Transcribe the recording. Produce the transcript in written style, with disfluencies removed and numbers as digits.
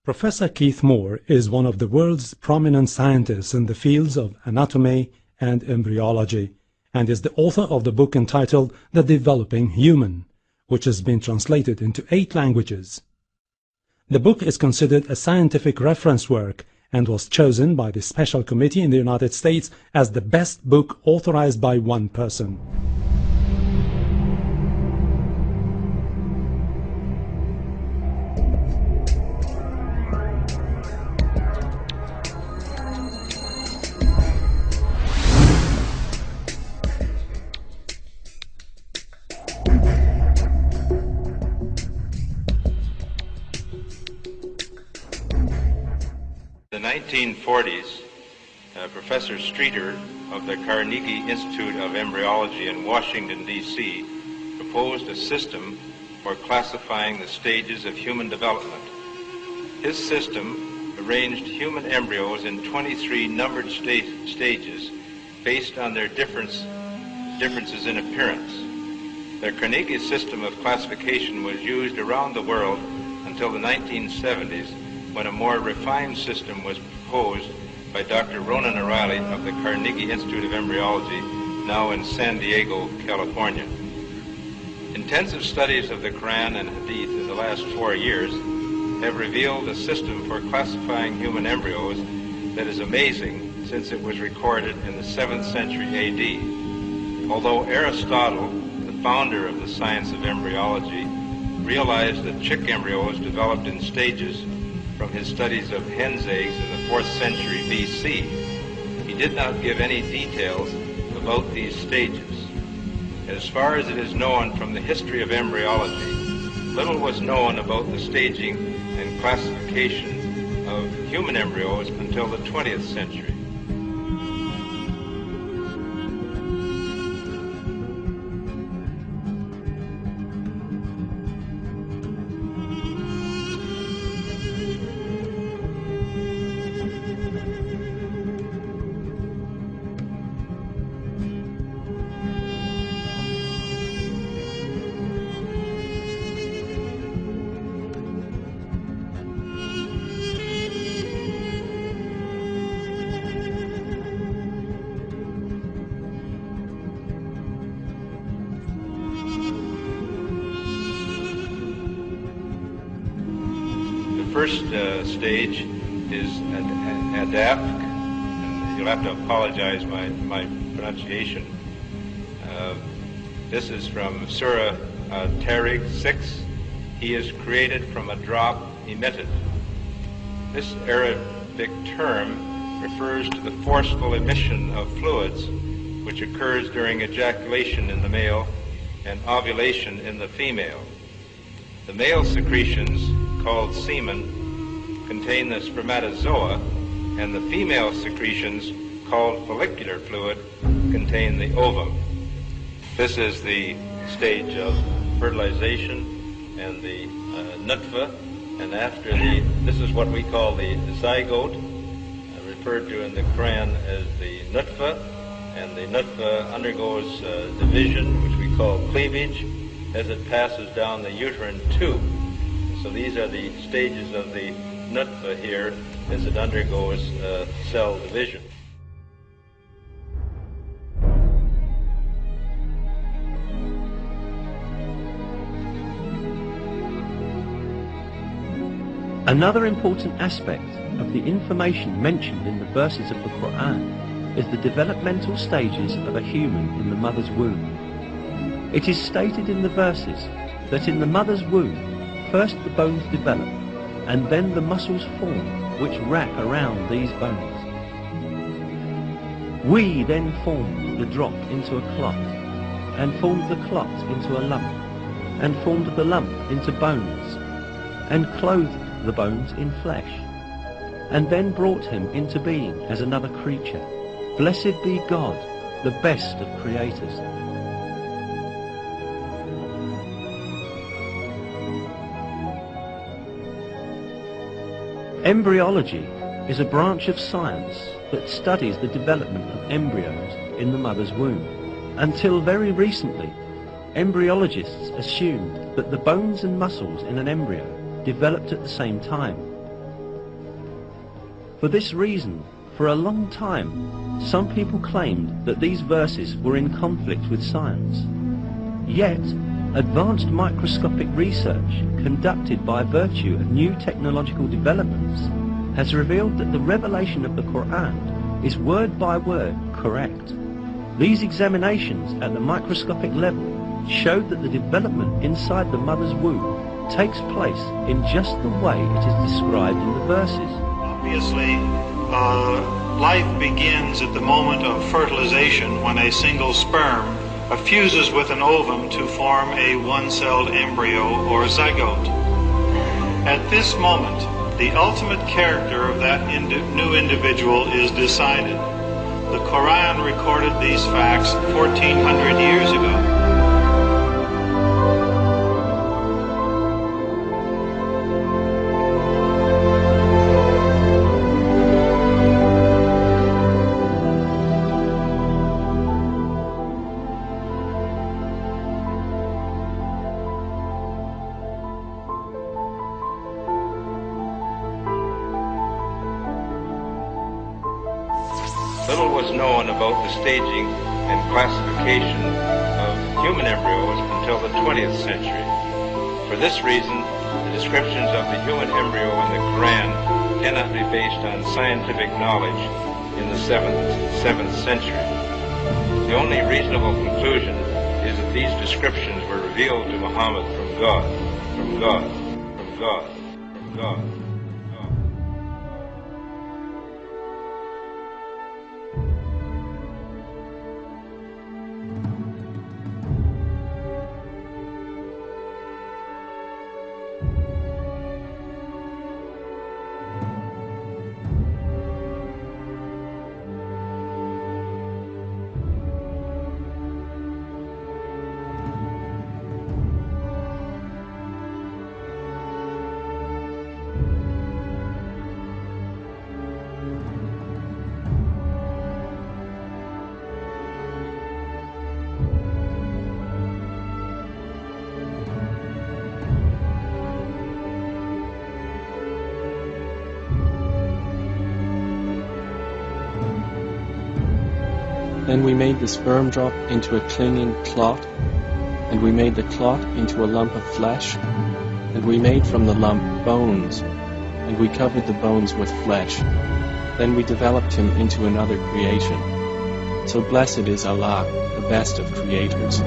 Professor Keith Moore is one of the world's prominent scientists in the fields of anatomy and embryology, and is the author of the book entitled The Developing Human, which has been translated into 8 languages. The book is considered a scientific reference work and was chosen by the Special Committee in the United States as the best book authorized by one person. In the 1940s, Professor Streeter of the Carnegie Institute of Embryology in Washington, D.C. proposed a system for classifying the stages of human development. His system arranged human embryos in 23 numbered stages based on their differences in appearance. The Carnegie system of classification was used around the world until the 1970s, when a more refined system was proposed by Dr. Ronan O'Reilly of the Carnegie Institute of Embryology, now in San Diego, California. Intensive studies of the Quran and Hadith in the last 4 years have revealed a system for classifying human embryos that is amazing, since it was recorded in the 7th century AD. Although Aristotle, the founder of the science of embryology, realized that chick embryos developed in stages from his studies of hen's eggs in the 4th century BC, he did not give any details about these stages. As far as it is known from the history of embryology, little was known about the staging and classification of human embryos until the 20th century. The first stage is adapt, and you'll have to apologize my pronunciation. This is from Surah Tariq 6. He is created from a drop emitted. This Arabic term refers to the forceful emission of fluids which occurs during ejaculation in the male and ovulation in the female. The male secretions, called semen, contain the spermatozoa, and the female secretions, called follicular fluid, contain the ovum. This is the stage of fertilization and the nutfa, and after this is what we call the zygote, referred to in the Quran as the nutfa, and the nutfa undergoes division, which we call cleavage, as it passes down the uterine tube. So these are the stages of the nutfa here as it undergoes cell division. Another important aspect of the information mentioned in the verses of the Quran is the developmental stages of a human in the mother's womb. It is stated in the verses that in the mother's womb, first the bones develop, and then the muscles form which wrap around these bones. We then formed the drop into a clot, and formed the clot into a lump, and formed the lump into bones, and clothed the bones in flesh, and then brought him into being as another creature. Blessed be God, the best of creators. Embryology is a branch of science that studies the development of embryos in the mother's womb. Until very recently, embryologists assumed that the bones and muscles in an embryo developed at the same time. For this reason, for a long time, some people claimed that these verses were in conflict with science. Yet, advanced microscopic research conducted by virtue of new technological developments has revealed that the revelation of the Quran is word by word correct. These examinations at the microscopic level showed that the development inside the mother's womb takes place in just the way it is described in the verses. Obviously, life begins at the moment of fertilization when a single sperm fuses with an ovum to form a one-celled embryo or zygote. At this moment, the ultimate character of that new individual is decided. The Quran recorded these facts 1400 years ago. Little was known about the staging and classification of human embryos until the 20th century. For this reason, the descriptions of the human embryo in the Quran cannot be based on scientific knowledge in the 7th century. The only reasonable conclusion is that these descriptions were revealed to Muhammad from God, from God, from God, from God. Then we made the sperm drop into a clinging clot, and we made the clot into a lump of flesh, and we made from the lump bones, and we covered the bones with flesh. Then we developed him into another creation. So blessed is Allah, the best of creators.